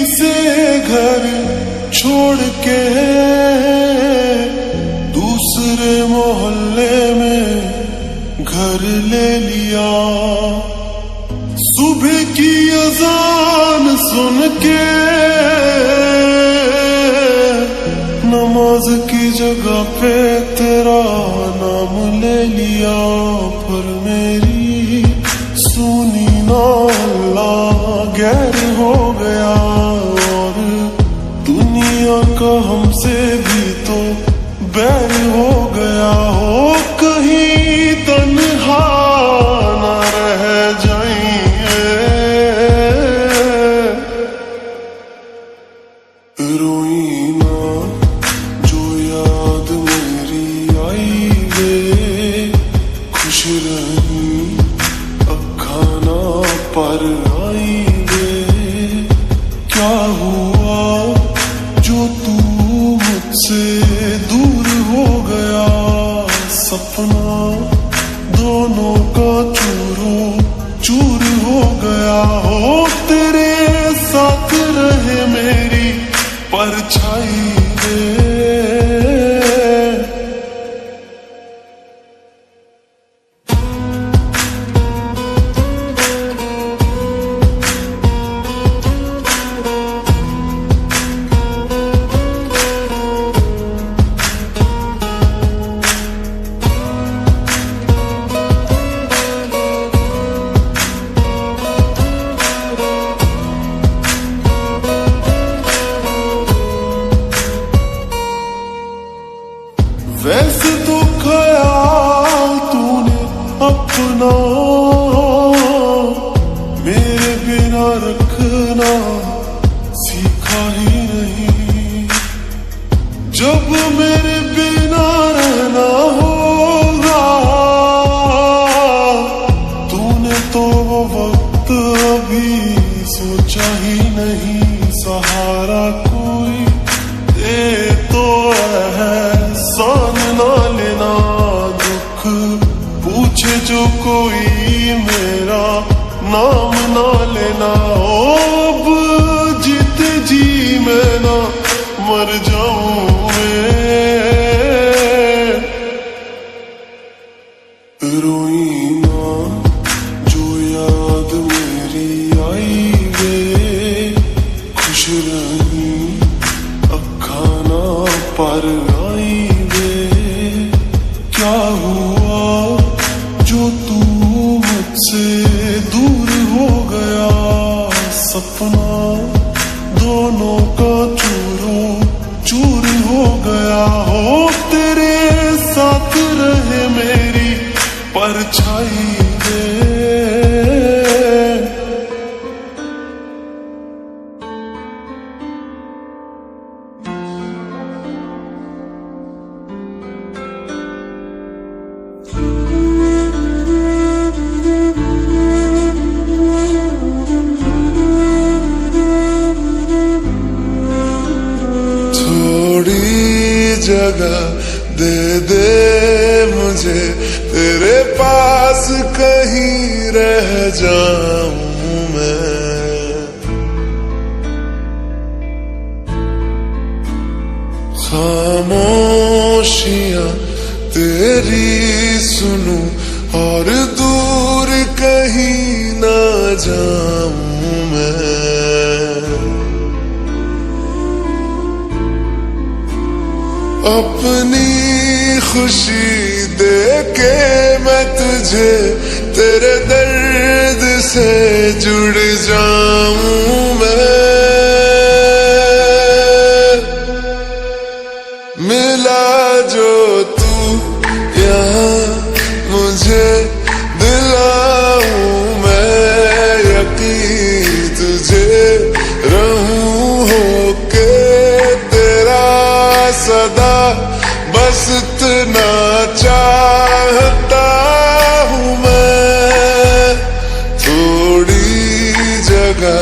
से घर छोड़ के दूसरे मोहल्ले में घर ले लिया। सुबह की अजान सुन के नमाज की जगह पे तेरा नाम ले लिया। पर मेरी सुनी ना अल्लाह गैर हो गया, और दुनिया का हमसे भी तो बैर हो गया। हो कहीं तन्हा न रह जाइए, रोई ना जो याद मेरी आई वे, खुश रही अखा ना पर आई वे। क्या हुआ जो तू मुझसे दूर हो गया, सपना दोनों का चूरो चूर हो गया। हो तेरे साथ रहे मेरी परछाई वे। वैसे तो ख्याल तूने अपना मेरे बिना रखना सीखा ही नहीं। जब मेरे बिना रहना होगा तूने तो वो वक्त अभी सोचा ही नहीं। सहारा कोई दे तो एहसान ना लेना, दुख पूछे जो कोई मेरा नाम ना लेना। अब जीते जी मैं ना मर जाऊं मैं, रोई ना जो याद मेरी आई वे, खुश रही अखा ना पर आई वे। क्या हुआ जो तू मुझसे दूर हो गया, सपना दोनों का चूरो चूर हो गया। हो तेरे साथ रहे मेरी परछाई वे। जगह दे दे मुझे तेरे पास, कहीं रह जाऊं मैं। खामोशियां तेरी सुनूं और दूर कहीं ना जाऊं मैं। अपनी खुशी दे के मैं तुझे तेरे दर्द से जुड़ जाऊं मैं। मिला जो तू यहाँ मुझे दिलाऊं मैं यकीन तुझे रहूं होके तेरा सदा, बस इतना चाहता हूँ मैं। थोड़ी जगह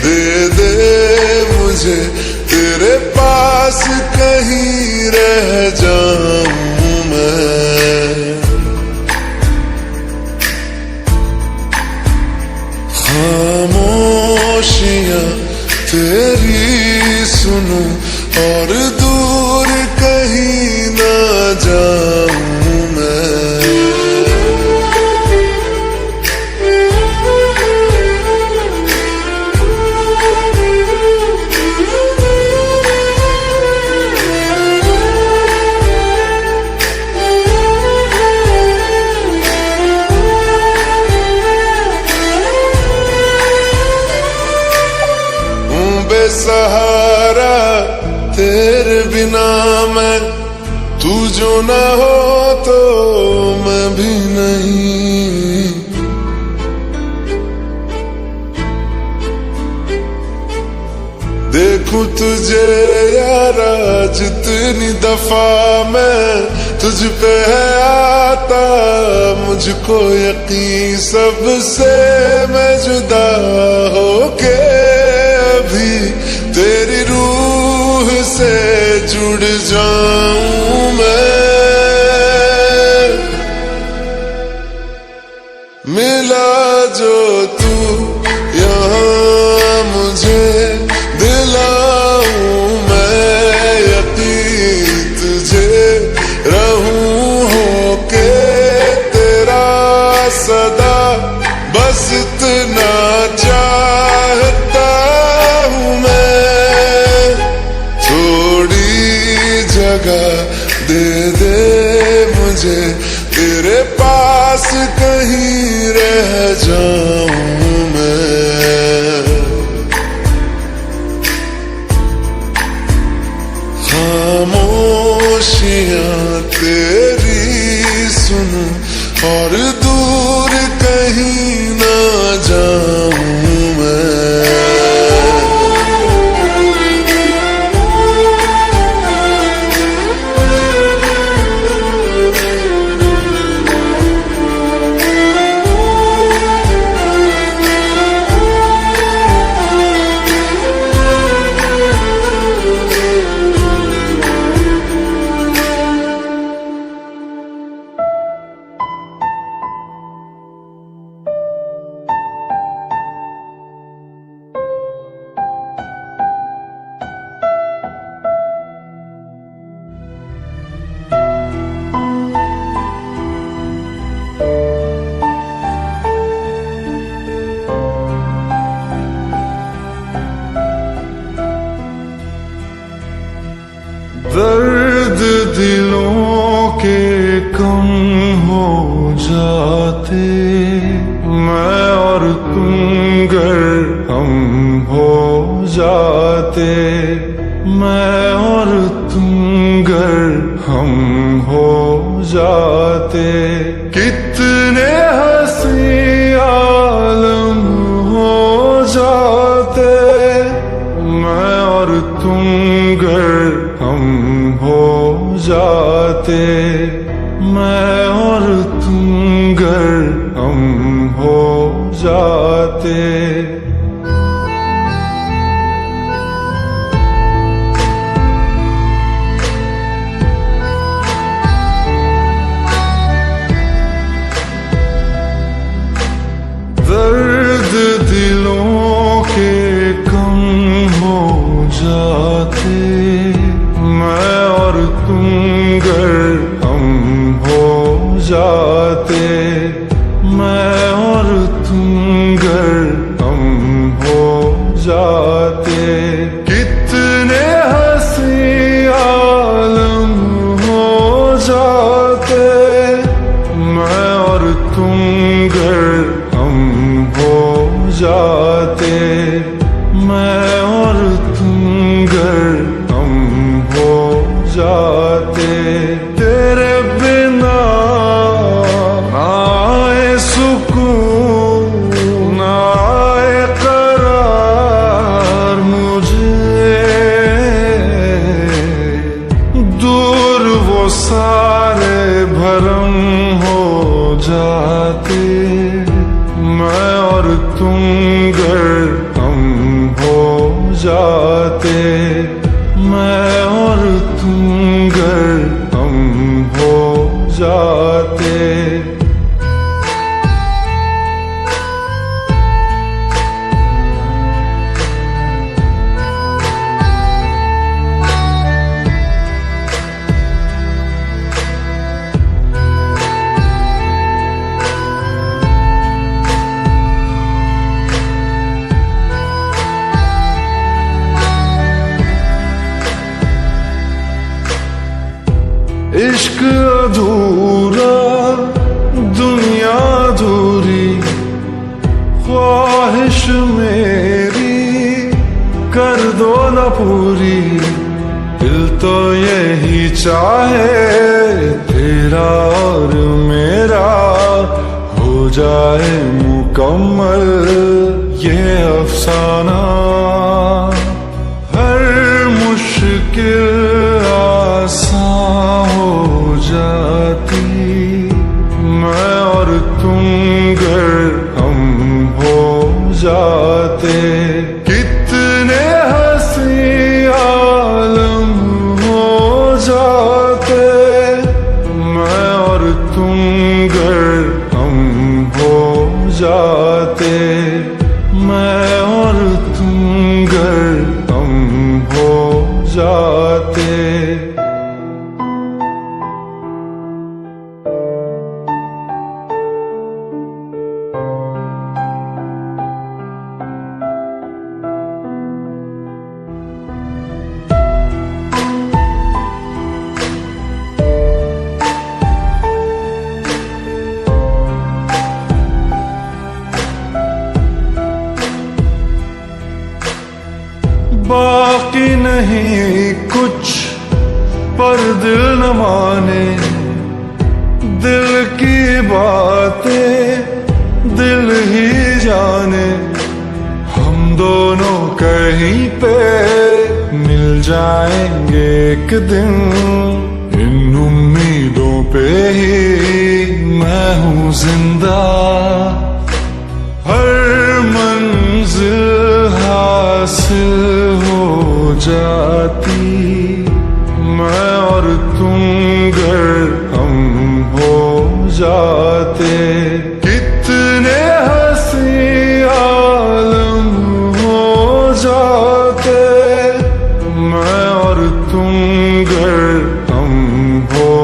दे दे मुझे तेरे पास, कहीं रह जाऊं मैं। खामोशियां तेरी सुनूं और दूर कहीं ना जाऊं मैं। बेसहारा तेरे बिना मैं, तू जो ना हो तो मैं भी नहीं। देखूं तुझे यारा जितनी दफा मैं तुझ पे है आता, मुझको यकीन सबसे मैं जुदा होके अभी तेरी रूह से जुड़ जाऊं मैं। मिला जो तू यहाँ मुझे दिलाऊं मैं यकीन तुझे रहूं होके तेरा सदा, बस इतना चाहता हूँ मैं। थोड़ी जगह दे दे मुझे तेरे पास, कहीं रह जाऊं मैं। खामोशियां तेरी सुनूं और दूर कहीं ना जाऊं मैं। दर्द दिलों के कम हो जाते, मैं और तुम गर हम हो जाते, मैं और तुम गर हम हो जाते। कितने हंसी आलम हो जाते, मैं और तुम गर हम हो जाते, मैं और तुम गर हम हो जाते। दर्द दिलों के कम हो जाते, मैं और तुम गर हम हो जाते, मैं और तुम गर हम हो जाते। कितने हंसी आलम हो जाते, मैं और तुम गर हम हो जाते, मैं और तुम गर हम हो जाते। तेरे बिना ना आए सुकून, ना आए करार मुझे, दूर वो सारे भरम हो जाते, मैं और तुम गर हम हो जाते, मैं और तुम गर हम हो जाते। पूरी, दिल तो यही चाहे तेरा और मेरा हो जाए मुकम्मल ये अफसाना। हर मुश्किल आसान हो जाती, मैं और तुम गर हम हो जाते। कितने हंसी आलम हो जाते, मैं और तुम गर हम हो जाते। मैं और तुम गर हम हो जाते। बाकी नहीं कुछ पर दिल न माने, दिल की बातें दिल ही जाने। हम दोनों कहीं पे मिल जाएंगे एक दिन, इन उम्मीदों पे ही मैं हूँ जिंदा। हर मंजिल हासिल हो जाती, मैं और तुम गर हम हो जाते। कितने हंसी आलम हो जाते, मैं और तुम गर हम हो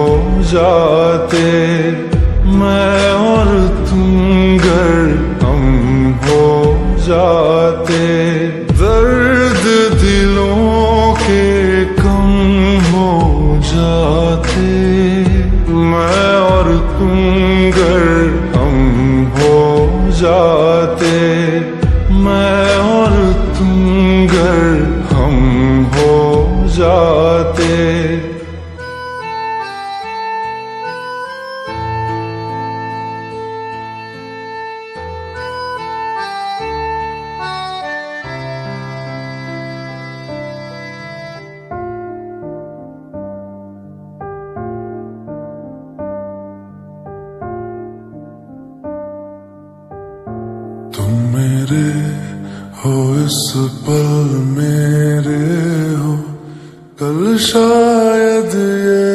जाते। मैं और तुम गर हम हो जाते। दर्द दिलों के कम हो जाते, मैं और तुम गर हम हो जाते। मैं और तुम गर हम हो जाते। तुम मेरे हो इस पल मेरे हो, कल शायद ये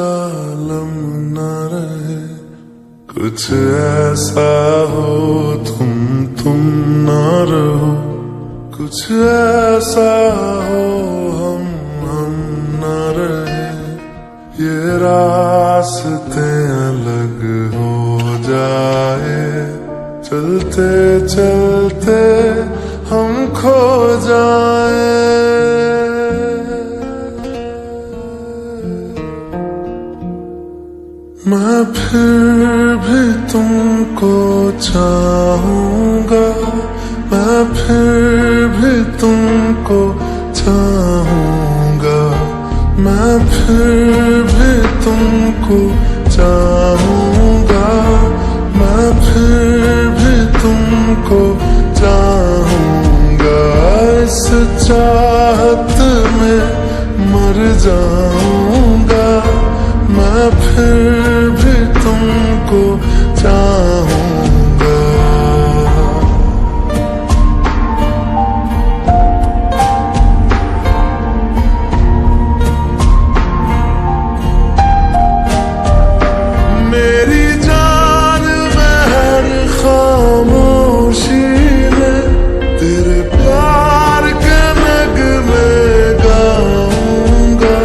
आलम न रहे। कुछ ऐसा हो तुम न रहो, कुछ ऐसा हो हम न रहे। ये रास्ते अलग हो जाए, चलते चलते हम खो जाए। मैं फिर भी तुमको चाहूंगा, मैं फिर भी तुमको चाहूंगा। मैं फिर भी तुमको चाहूंगा, मैं फिर भी तुमको चाहूंगा। इस चाहत में मर जाऊंगा, मैं फिर भी तुमको चाहूंगा। मेरी जान में हर खामोशी में तेरे प्यार के नगमे गाऊंगा।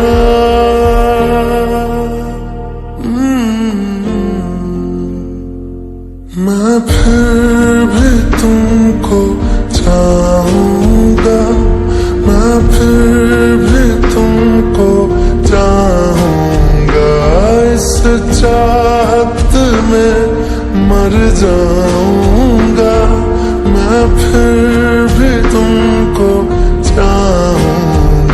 मैं फिर भी तुमको चाहूंगा, मैं फिर भी तुमको चाहूंगा। इस चाहत में मर जाऊंगा, मैं फिर भी तुमको चाहूंगा।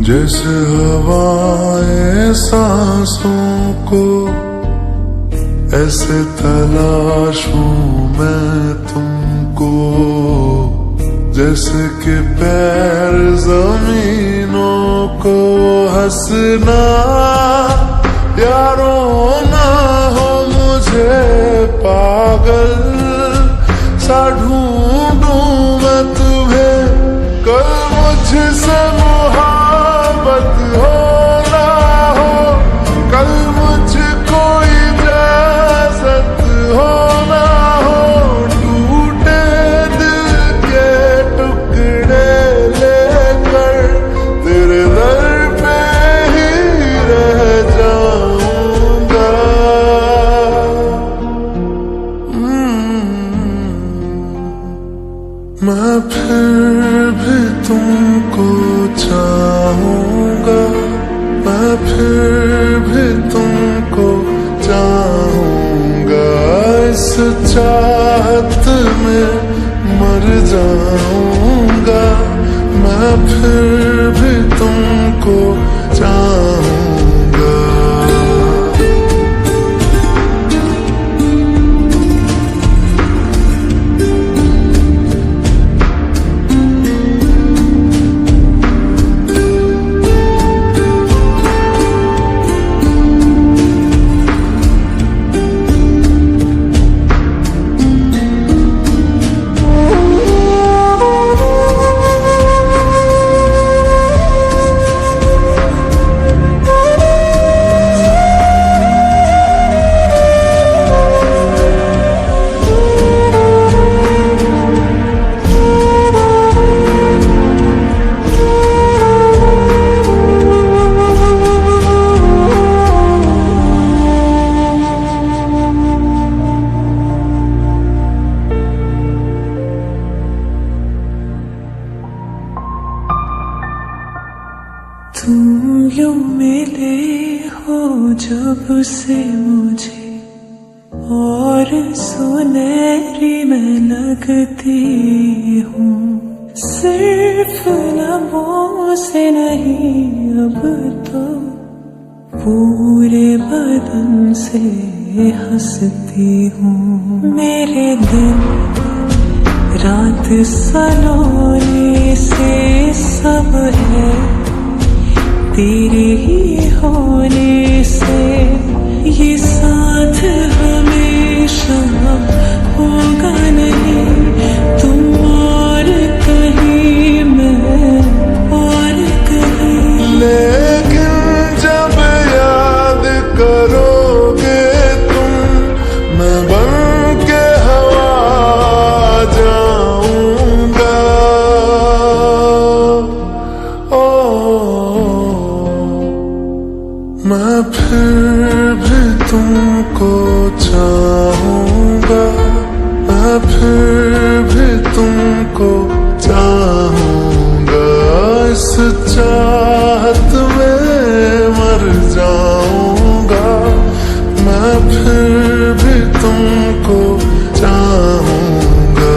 जैसे हवाएं सांसों को ऐसे तलाशूं मैं तुमको, जैसे कि पैर जमीनों को। हंसना यारों ना हो मुझे पागल सा ढूंढूं मैं तुम्हें, कल मुझसे मोहब्बत हो ना हो, कल मुझको इजाजत हो ना हो, टूटे दिल के टुकड़े लेकर तेरे दर पे ही रह जाऊंगा। मैं फिर भी तुमको चाहूंगा, मैं फिर भी तुमको चाहूंगा। इस चाहत में मर जाऊंगा, मैं फिर भी तुमको चाहूंगा। तुम यूं मिले हो जब से मुझे, और सुनहरी मैं लगती हूँ। सिर्फ लबों से नहीं अब तो पूरे बदन से हंसती हूँ। मेरे दिन रात सलोने से सब है तेरे ही होने से, ये साथ हमेशा होगा नहीं, तुम और कहीं मैं और कहीं। लेकिन जब याद करोगे तुम, मैं बन के हवा जाऊंगा। मैं फिर भी तुमको चाहूंगा, मैं फिर भी तुमको चाहूंगा। इस चाहत में मर जाऊंगा, मैं फिर भी तुमको चाहूंगा।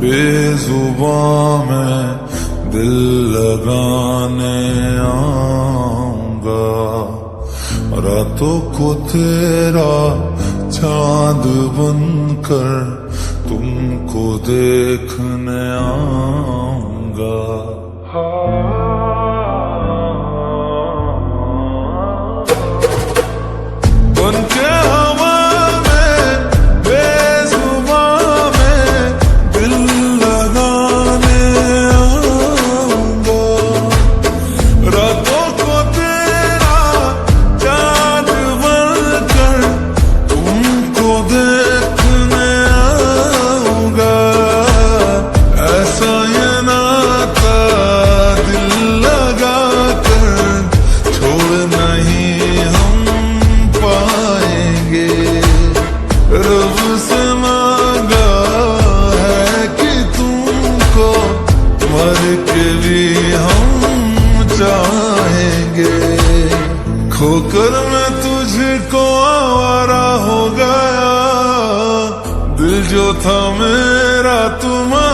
बेजुबां मैं दिल लगाने आऊंगा, रातों को तेरा चांद बनकर तुमको देखने आऊंगा। बनके हवा में बेजुबां में दिल लगाने आऊंगा, रातों को तेरा चांद बनकर तुमको देखने आऊंगा। ऐसा ये नाता दिल लगा कर छोड़ नहीं हम पाएंगे। रब से मांगा है कि तुमको मर के भी हम चाहेंगे। खोकर मैं तुझको आवारा हो गया, दिल जो था मेरा तुम्हारा